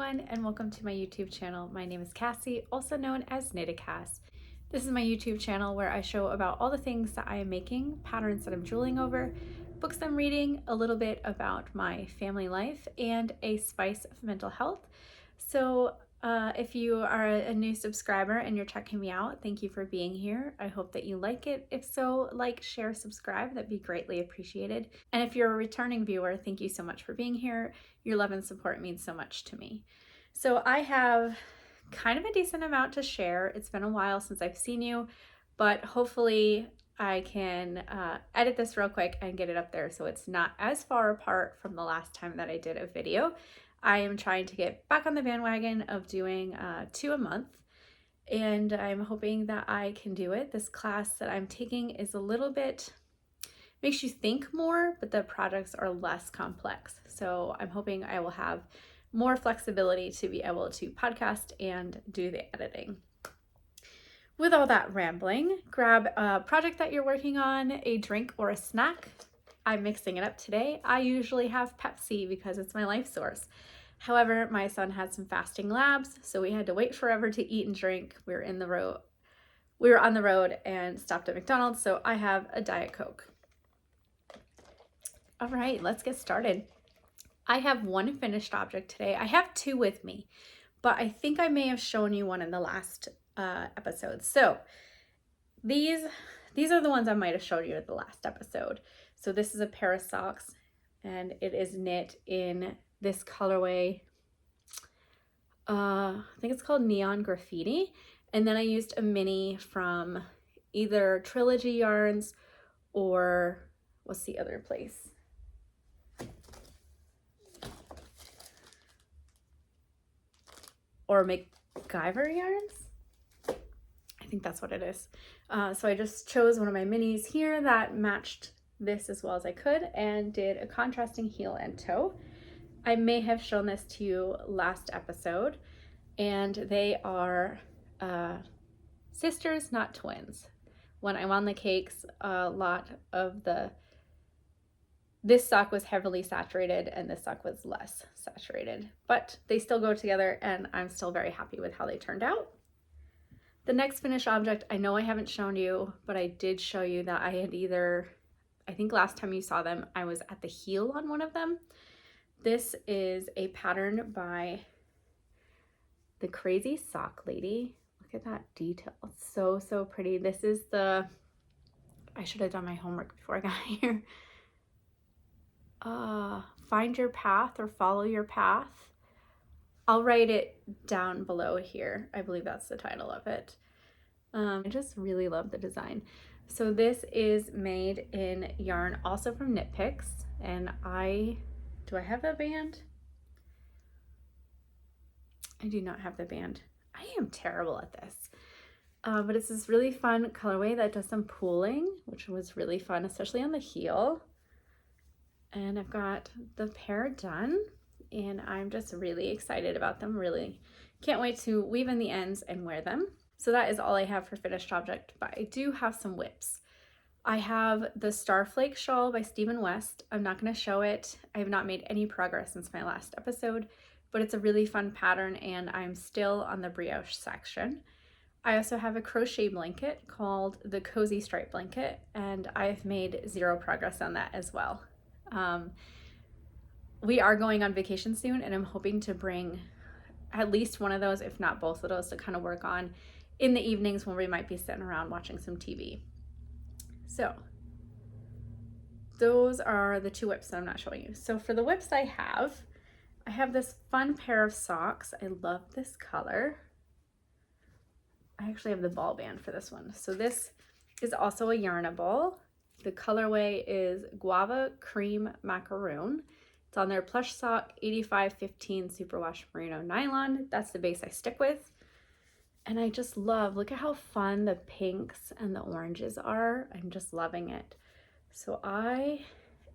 everyone, and welcome to my YouTube channel. My name is Cassie, also known as KnittaCass. This is my YouTube channel where I show about all the things that I am making, patterns that I'm drooling over, books I'm reading, a little bit about my family life, and a spice of mental health. So if you are a new subscriber and you're checking me out, thank you for being here. I hope that you like it. If so, like, share, subscribe. That'd be greatly appreciated. And if you're a returning viewer, thank you so much for being here. Your love and support means so much to me. So I have kind of a decent amount to share. It's been a while since I've seen you, but hopefully I can edit this real quick and get it up there so it's not as far apart from the last time that I did a video. I am trying to get back on the bandwagon of doing 2 a month, and I'm hoping that I can do it. This class that I'm taking is a little bit, makes you think more, but the projects are less complex. So I'm hoping I will have more flexibility to be able to podcast and do the editing. With all that rambling, grab a project that you're working on, a drink or a snack. I'm mixing it up today. I usually have Pepsi because it's my life source. However, my son had some fasting labs, so we had to wait forever to eat and drink. We were on the road and stopped at McDonald's, so I have a Diet Coke. All right, let's get started. I have one finished object today. I have 2 with me, but I think I may have shown you one in the last episode. So these are the ones I might have shown you at the last episode. So this is a pair of socks, and it is knit in this colorway. I think it's called Neon Graffiti. And then I used a mini from either Trilogy Yarns or what's the other place? Or MacGyver Yarns? I think that's what it is. So I just chose one of my minis here that matched this as well as I could and did a contrasting heel and toe. I may have shown this to you last episode, and they are sisters, not twins. When I wound the cakes, a lot of this sock was heavily saturated and this sock was less saturated, but they still go together and I'm still very happy with how they turned out. The next finished object, I know I haven't shown you, but I did show you that I had I think last time you saw them, I was at the heel on one of them. This is a pattern by the Crazy Sock Lady. Look at that detail. It's so, so pretty. This is I should have done my homework before I got here. Find your path or follow your path. I'll write it down below here. I believe that's the title of it. I just really love the design. So this is made in yarn, also from Knit Picks, and do I have the band? I do not have the band. I am terrible at this. But it's this really fun colorway that does some pooling, which was really fun, especially on the heel. And I've got the pair done, and I'm just really excited about them. Really can't wait to weave in the ends and wear them. So that is all I have for finished object, but I do have some whips. I have the Starflake shawl by Stephen West. I'm not going to show it. I have not made any progress since my last episode, but it's a really fun pattern and I'm still on the brioche section. I also have a crochet blanket called the Cozy Stripe Blanket, and I've made 0 progress on that as well. We are going on vacation soon, and I'm hoping to bring at least one of those, if not both of those, to kind of work on in the evenings when we might be sitting around watching some TV. So those are the 2 whips that I'm not showing you. So for the whips I have this fun pair of socks. I love this color. I actually have the ball band for this one. So this is also a yarnable. The colorway is Guava Cream Macaroon. It's on their plush sock, 8515 superwash merino nylon. That's the base I stick with. And I just look at how fun the pinks and the oranges are. I'm just loving it. So I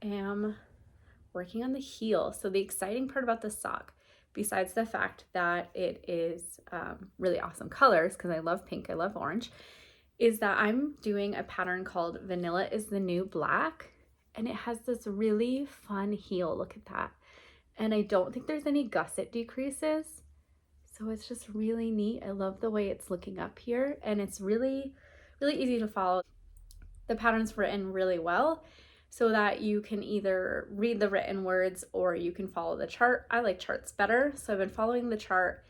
am working on the heel. So the exciting part about the sock, besides the fact that it is really awesome colors, because I love pink, I love orange, is that I'm doing a pattern called Vanilla is the New Black. And it has this really fun heel. Look at that. And I don't think there's any gusset decreases. So it's just really neat. I love the way it's looking up here, and it's really, really easy to follow. The pattern's written really well so that you can either read the written words or you can follow the chart. I like charts better, so I've been following the chart,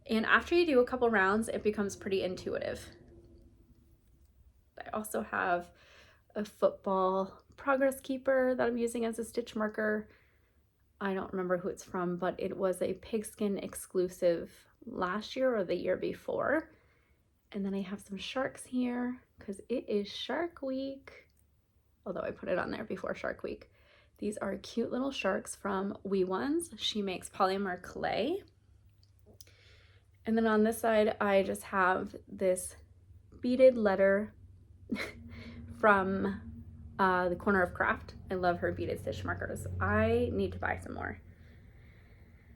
and after you do a couple rounds, it becomes pretty intuitive. I also have a football progress keeper that I'm using as a stitch marker. I don't remember who it's from, but it was a pigskin exclusive last year or the year before. And then I have some sharks here because it is Shark Week, although I put it on there before Shark Week. These are cute little sharks from Wee Ones. She makes polymer clay. And then on this side, I just have this beaded letter from the corner of Craft. I love her beaded stitch markers. I need to buy some more.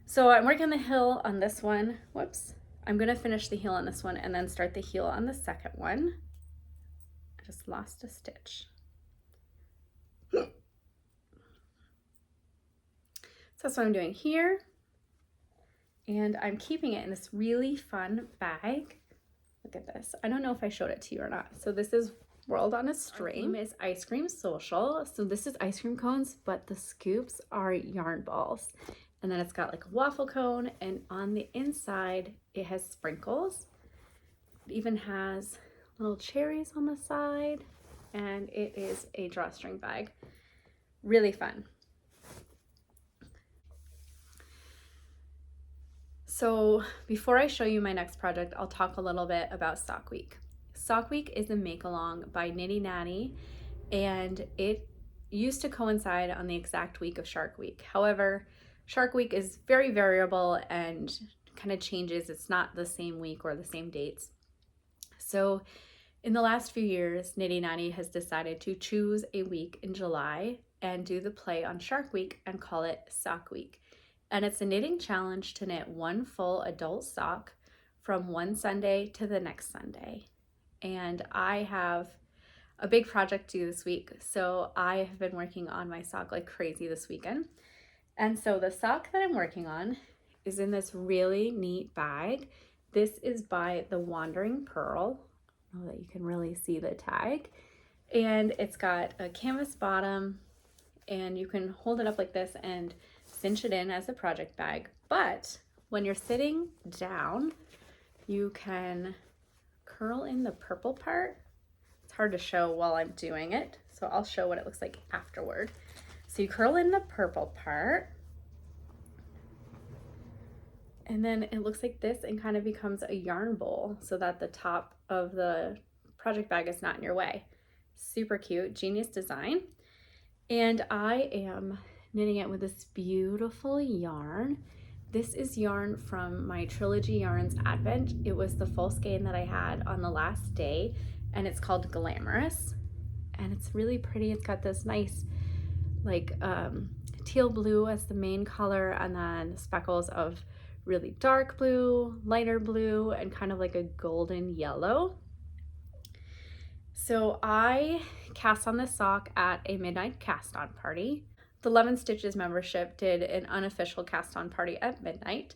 So I'm working on the heel on this one. Whoops. I'm gonna finish the heel on this one and then start the heel on the second one. I just lost a stitch. So that's what I'm doing here. And I'm keeping it in this really fun bag. Look at this. I don't know if I showed it to you or not. So this is World on a String. Our theme is Ice Cream Social. So this is ice cream cones, but the scoops are yarn balls. And then it's got like a waffle cone, and on the inside, it has sprinkles. It even has little cherries on the side, and it is a drawstring bag. Really fun. So before I show you my next project, I'll talk a little bit about Sock Week. Sock Week is a make-along by Nitty Natty, and it used to coincide on the exact week of Shark Week. However, Shark Week is very variable and kind of changes. It's not the same week or the same dates. So in the last few years, Nitty Natty has decided to choose a week in July and do the play on Shark Week and call it Sock Week. And it's a knitting challenge to knit one full adult sock from one Sunday to the next Sunday. And I have a big project due this week, so I have been working on my sock like crazy this weekend. And so the sock that I'm working on is in this really neat bag. This is by the Wandering Pearl. I don't know that you can really see the tag. And it's got a canvas bottom, and you can hold it up like this and cinch it in as a project bag. But when you're sitting down, you can curl in the purple part. It's hard to show while I'm doing it, so I'll show what it looks like afterward. So you curl in the purple part, and then it looks like this and kind of becomes a yarn bowl so that the top of the project bag is not in your way. Super cute, genius design. And I am knitting it with this beautiful yarn. This is yarn from my Trilogy Yarns Advent. It was the full skein that I had on the last day, and it's called Glamorous. And it's really pretty. It's got this nice like teal blue as the main color, and then speckles of really dark blue, lighter blue, and kind of like a golden yellow. So I cast on this sock at a midnight cast on party. The 11 Stitches membership did an unofficial cast on party at midnight.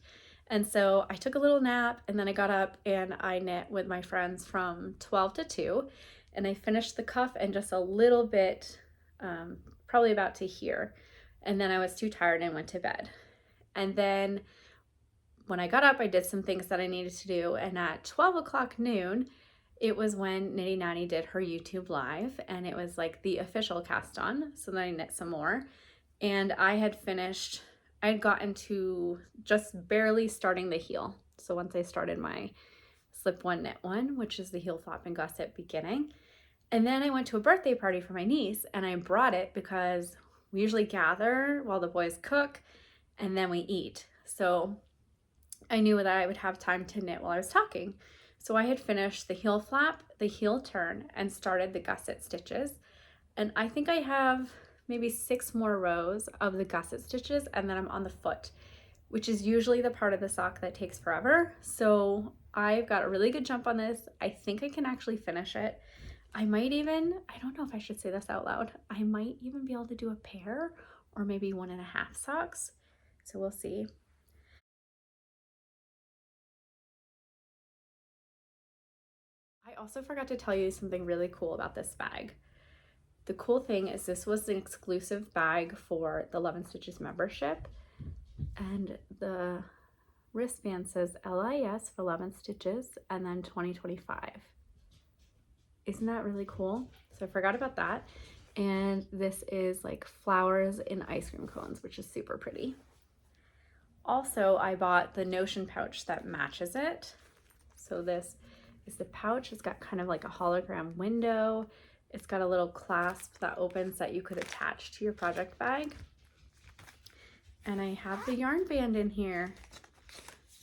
And so I took a little nap, and then I got up and I knit with my friends from 12 to 2, and I finished the cuff and just a little bit, probably about to here. And then I was too tired and went to bed. And then when I got up, I did some things that I needed to do. And at 12 o'clock noon, it was when Nitty Natty did her YouTube live, and it was like the official cast on. So then I knit some more, and I had finished, I had gotten to just barely starting the heel. So once I started my slip one, knit one, which is the heel flap and gusset beginning. And then I went to a birthday party for my niece, and I brought it because we usually gather while the boys cook and then we eat. So I knew that I would have time to knit while I was talking. So I had finished the heel flap, the heel turn, and started the gusset stitches. And I think I have maybe 6 more rows of the gusset stitches, and then I'm on the foot, which is usually the part of the sock that takes forever. So I've got a really good jump on this. I think I can actually finish it. I might even, I don't know if I should say this out loud, I might even be able to do a pair or maybe 1.5 socks. So we'll see. also forgot to tell you something really cool about this bag. The cool thing is this was an exclusive bag for the Love and Stitches membership, and the wristband says LIS for Love and Stitches and then 2025. Isn't that really cool? So I forgot about that. And this is like flowers in ice cream cones, which is super pretty. Also, I bought the Notion pouch that matches it. So this is the pouch. It's got kind of like a hologram window. It's got a little clasp that opens that you could attach to your project bag. And I have the yarn band in here.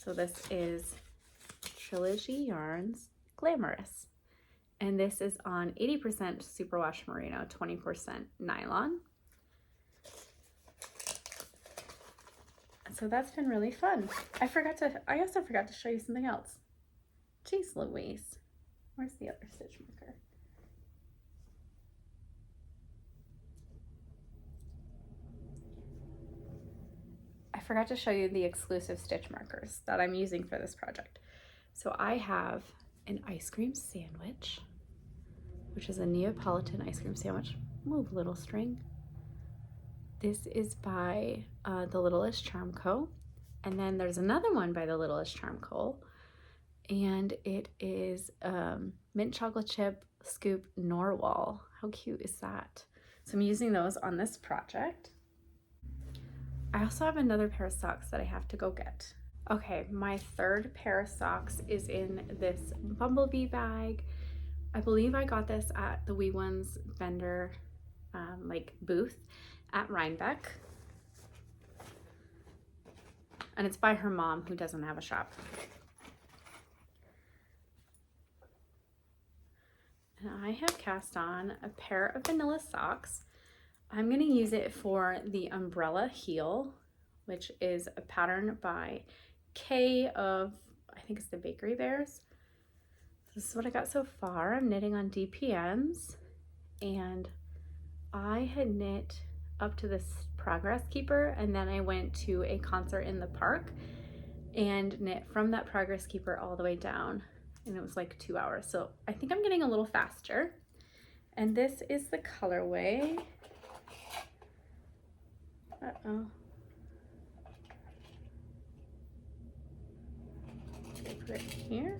So this is Trilogy Yarns Glamorous. And this is on 80% superwash merino, 20% nylon. So that's been really fun. I also forgot to show you something else. Jeez Louise. Where's the other stitch marker? I forgot to show you the exclusive stitch markers that I'm using for this project. So I have an ice cream sandwich, which is a Neapolitan ice cream sandwich. Move, little string. This is by The Littlest Charm Co. And then there's another one by The Littlest Charm Co. And it is mint chocolate chip scoop Norwal. How cute is that? So I'm using those on this project. I also have another pair of socks that I have to go get. Okay, my third pair of socks is in this bumblebee bag. I believe I got this at the Wee Ones vendor booth at Rhinebeck. And it's by her mom, who doesn't have a shop. And I have cast on a pair of vanilla socks. I'm going to use it for the umbrella heel, which is a pattern by Kay of, I think it's the Bakery Bears. This is what I got so far. I'm knitting on DPMs, and I had knit up to this Progress Keeper, and then I went to a concert in the park and knit from that Progress Keeper all the way down, and it was like 2 hours. So I think I'm getting a little faster. And this is the colorway. Uh-oh. Put it here.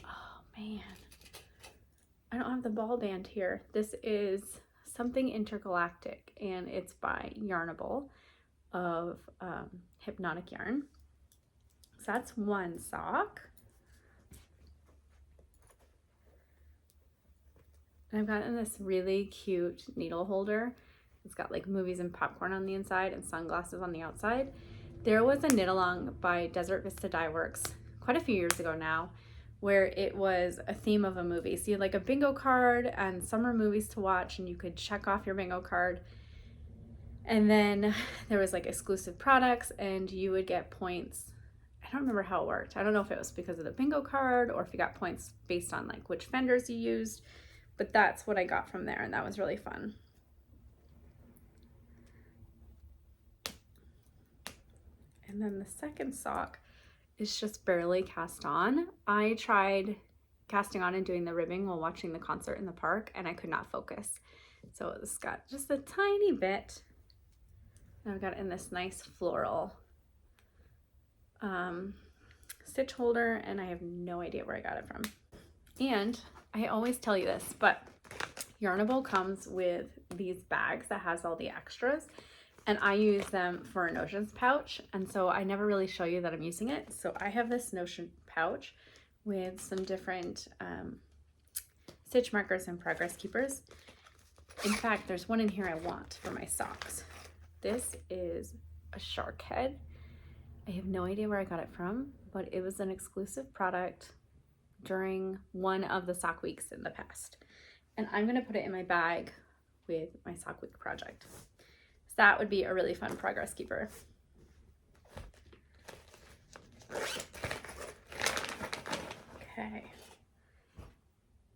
Oh man, I don't have the ball band here. This is Something Intergalactic, and it's by Yarnable of Hypnotic Yarn. So that's one sock. And I've gotten this really cute needle holder. It's got like movies and popcorn on the inside and sunglasses on the outside. There was a knit along by Desert Vista Dye Works quite a few years ago now, where it was a theme of a movie. So you had like a bingo card and summer movies to watch, and you could check off your bingo card. And then there was like exclusive products, and you would get points. I don't remember how it worked. I don't know if it was because of the bingo card or if you got points based on like which vendors you used, but that's what I got from there, and that was really fun. And then the second sock is just barely cast on. I tried casting on and doing the ribbing while watching the concert in the park, and I could not focus. So it's got just a tiny bit. And I've got it in this nice floral stitch holder, and I have no idea where I got it from. And I always tell you this, but Yarnable comes with these bags that has all the extras, and I use them for a Notions pouch, and so I never really show you that I'm using it. So I have this Notion pouch with some different stitch markers and progress keepers. In fact, there's one in here I want for my socks. This is a shark head. I have no idea where I got it from, but it was an exclusive product during one of the sock weeks in the past. And I'm gonna put it in my bag with my sock week project. So that would be a really fun progress keeper. Okay.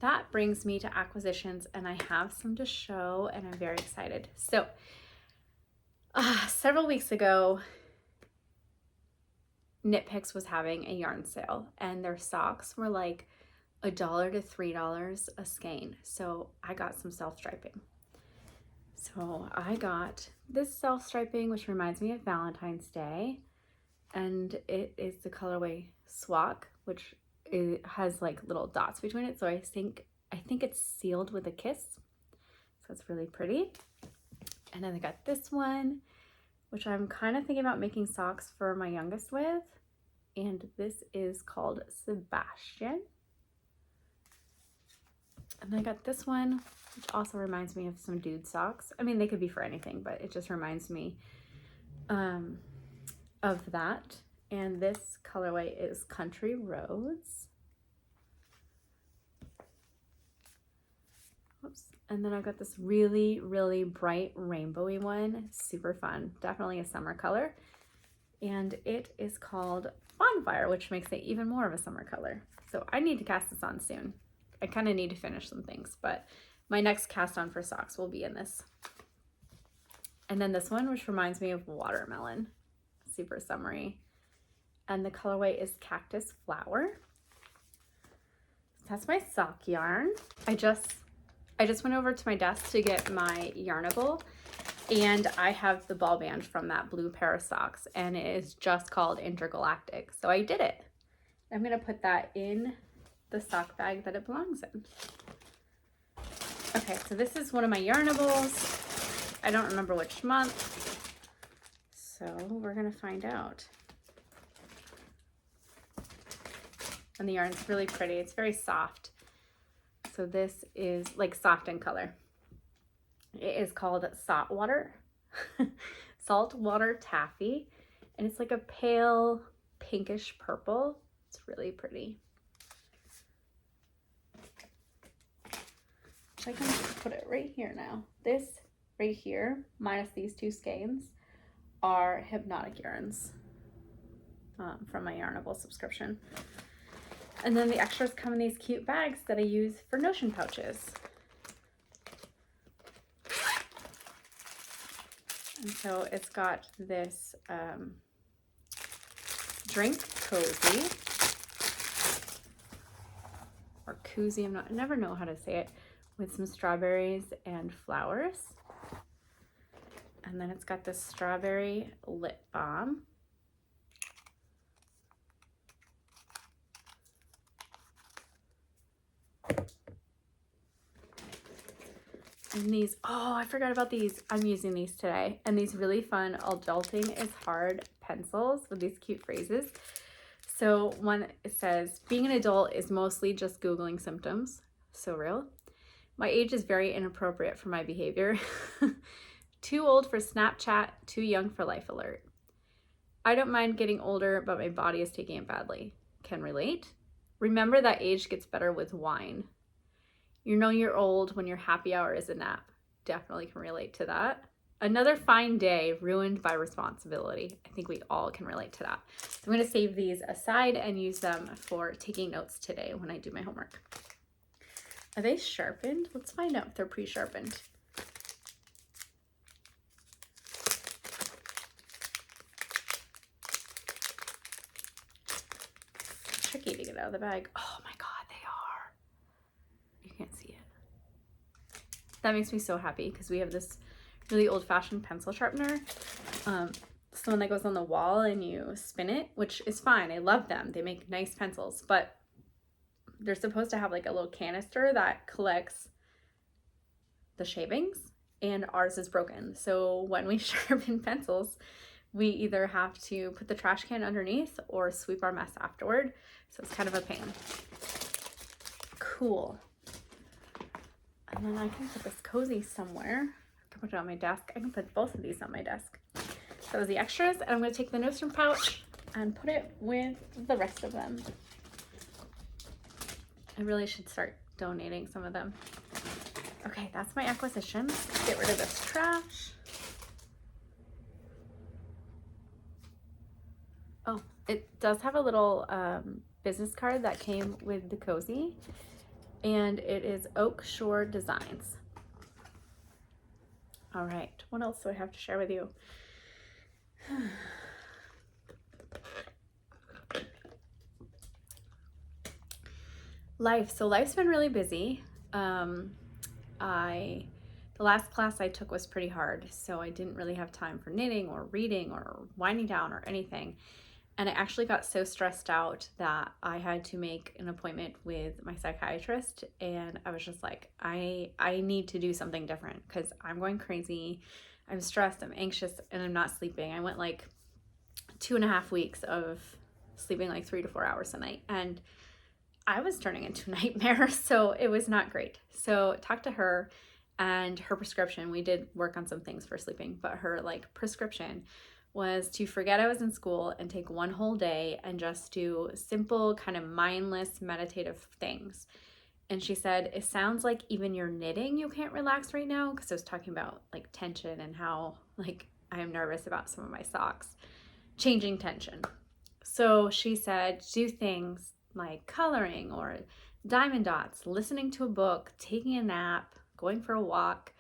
That brings me to acquisitions, and I have some to show, and I'm very excited. So several weeks ago, Knit Picks was having a yarn sale, and their socks were like $1 to $3 a skein. So I got some self-striping. So I got this self-striping, which reminds me of Valentine's Day. And it is the colorway Swak, which has like little dots between it. So I think it's sealed with a kiss. So it's really pretty. And then I got this one, which I'm kind of thinking about making socks for my youngest with. And this is called Sebastian. And I got this one, which also reminds me of some dude socks. I mean, they could be for anything, but it just reminds me of that. And this colorway is Country Roads. Oops. And then I've got this really, really bright rainbowy one. Super fun. Definitely a summer color. And it is called Bonfire, which makes it even more of a summer color. So I need to cast this on soon. I kind of need to finish some things, but my next cast on for socks will be in this. And then this one, which reminds me of Watermelon. Super summery. And the colorway is Cactus Flower. That's my sock yarn. I just went over to my desk to get my Yarnable, and I have the ball band from that blue pair of socks, and it is just called Intergalactic. So I did it. I'm gonna put that in the sock bag that it belongs in. Okay, so this is one of my Yarnables. I don't remember which month, so we're gonna find out. And the yarn's really pretty. It's very soft. So this is like soft in color. It is called Saltwater Taffy, and it's like a pale pinkish purple. It's really pretty. I can put it right here now. This right here, minus these two skeins, are Hypnotic yarns from my Yarnable subscription. And then the extras come in these cute bags that I use for Notion pouches. And so it's got this drink cozy, or koozie, I never know how to say it, with some strawberries and flowers. And then it's got this strawberry lip balm. And these, oh, I forgot about these. I'm using these today. And these really fun Adulting is Hard pencils with these cute phrases. So one, it says, being an adult is mostly just Googling symptoms. So real. My age is very inappropriate for my behavior. Too old for Snapchat, too young for Life Alert. I don't mind getting older, but my body is taking it badly. Can relate. Remember that age gets better with wine. You know you're old when your happy hour is a nap. Definitely can relate to that. Another fine day ruined by responsibility. I think we all can relate to that. So I'm going to save these aside and use them for taking notes today when I do my homework. Are they sharpened? Let's find out if they're pre-sharpened. It's tricky to get out of the bag. Oh my God. Can't see it. That makes me so happy because we have this really old-fashioned pencil sharpener. It's the one that goes on the wall and you spin it, which is fine. I love them. They make nice pencils, but they're supposed to have like a little canister that collects the shavings, and ours is broken. So when we sharpen pencils, we either have to put the trash can underneath or sweep our mess afterward. So it's kind of a pain. Cool. And then I can put this cozy somewhere. I can put it on my desk. I can put both of these on my desk. So that was the extras. And I'm going to take the Notion pouch and put it with the rest of them. I really should start donating some of them. Okay, that's my acquisitions. Get rid of this trash. Oh, it does have a little business card that came with the cozy. And it is Oak Shore Designs. All right, what else do I have to share with you? So life's been really busy. The last class I took was pretty hard, so I didn't really have time for knitting or reading or winding down or anything. And I actually got so stressed out that I had to make an appointment with my psychiatrist. And I was just like, I need to do something different because I'm going crazy. I'm stressed, I'm anxious, and I'm not sleeping. I went like 2.5 weeks of sleeping like 3 to 4 hours a night. And I was turning into a nightmare, so it was not great. So talked to her, and her prescription, we did work on some things for sleeping, but her like prescription was to forget I was in school and take one whole day and just do simple kind of mindless meditative things. And she said, it sounds like even your knitting you can't relax right now, because I was talking about like tension and how like I am nervous about some of my socks, changing tension. So she said, do things like coloring or diamond dots, listening to a book, taking a nap, going for a walk,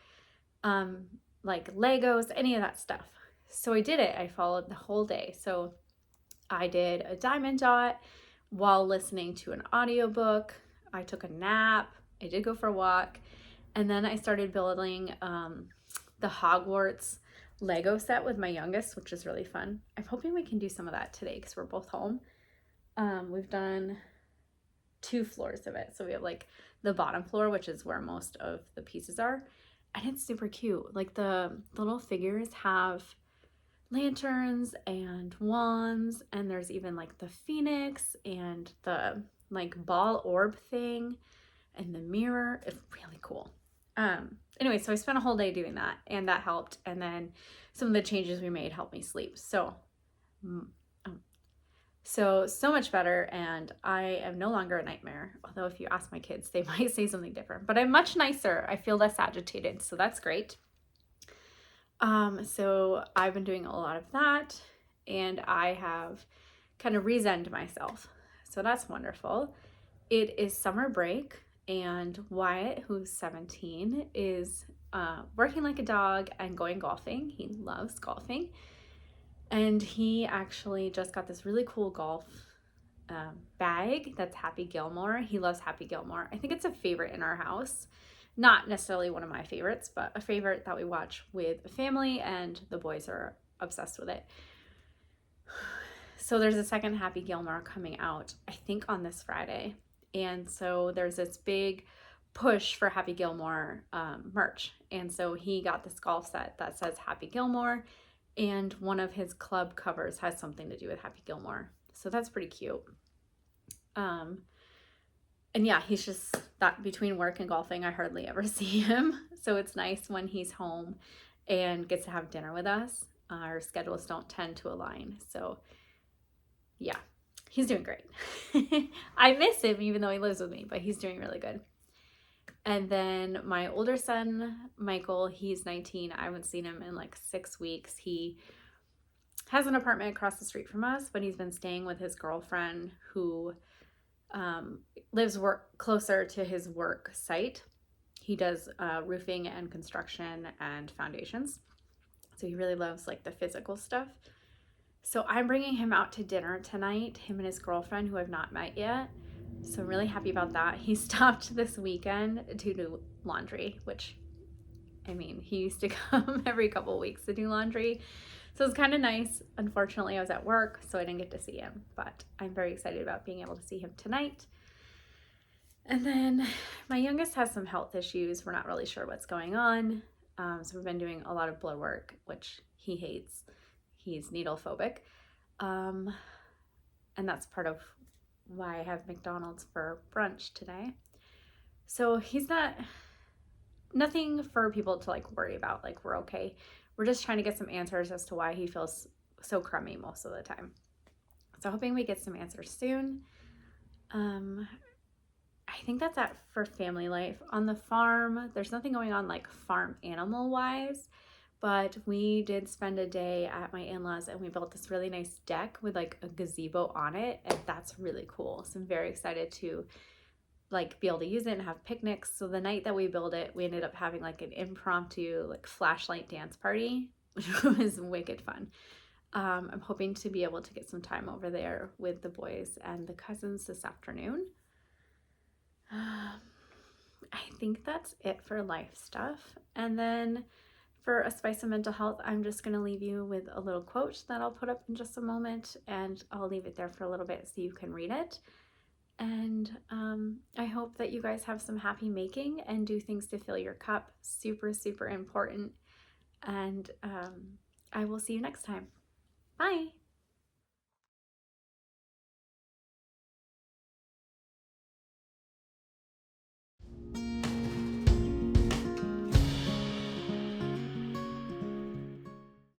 like Legos, any of that stuff. So I did it. I followed the whole day. So I did a diamond dot while listening to an audiobook. I took a nap. I did go for a walk. And then I started building the Hogwarts Lego set with my youngest, which is really fun. I'm hoping we can do some of that today because we're both home. We've done 2 floors of it. So we have like the bottom floor, which is where most of the pieces are. And it's super cute. Like the little figures have lanterns and wands, and there's even like the phoenix and the like ball orb thing and the mirror. It's really cool. Anyway, so I spent a whole day doing that, and that helped. And then some of the changes we made helped me sleep. So much better, and I am no longer a nightmare. Although if you ask my kids, they might say something different, but I'm much nicer. I feel less agitated, so that's great. So I've been doing a lot of that, and I have kind of re-zenned myself. So that's wonderful. It is summer break, and Wyatt, who's 17, is working like a dog and going golfing. He loves golfing. And he actually just got this really cool golf bag that's Happy Gilmore. He loves Happy Gilmore. I think it's a favorite in our house. Not necessarily one of my favorites, but a favorite that we watch with a family, and the boys are obsessed with it. So there's a second Happy Gilmore coming out, I think on this Friday. And so there's this big push for Happy Gilmore merch. And so he got this golf set that says Happy Gilmore, and one of his club covers has something to do with Happy Gilmore. So that's pretty cute. And yeah, he's just that between work and golfing, I hardly ever see him. So it's nice when he's home and gets to have dinner with us. Our schedules don't tend to align. So yeah, he's doing great. I miss him even though he lives with me, but he's doing really good. And then my older son, Michael, he's 19. I haven't seen him in like 6 weeks. He has an apartment across the street from us, but he's been staying with his girlfriend who lives closer to his work site. He does roofing and construction and foundations. So he really loves like the physical stuff. So I'm bringing him out to dinner tonight, him and his girlfriend who I've not met yet. So I'm really happy about that. He stopped this weekend to do laundry, which, I mean, he used to come every couple of weeks to do laundry. So it's kind of nice. Unfortunately, I was at work, so I didn't get to see him, but I'm very excited about being able to see him tonight. And then my youngest has some health issues. We're not really sure what's going on. So we've been doing a lot of blood work, which he hates. He's needle phobic. And that's part of why I have McDonald's for brunch today. So he's nothing for people to like worry about. Like, we're okay. We're just trying to get some answers as to why he feels so crummy most of the time. So hoping we get some answers soon. I think that's it for family life. On the farm, there's nothing going on like farm animal wise, but we did spend a day at my in-laws and we built this really nice deck with like a gazebo on it, and that's really cool. So I'm very excited to like be able to use it and have picnics. So the night that we built it, we ended up having like an impromptu like flashlight dance party, which was wicked fun. I'm hoping to be able to get some time over there with the boys and the cousins this afternoon. I think that's it for life stuff. And then for a spice of mental health, I'm just going to leave you with a little quote that I'll put up in just a moment, and I'll leave it there for a little bit so you can read it. And I hope that you guys have some happy making and do things to fill your cup. Super, super important. And I will see you next time. Bye.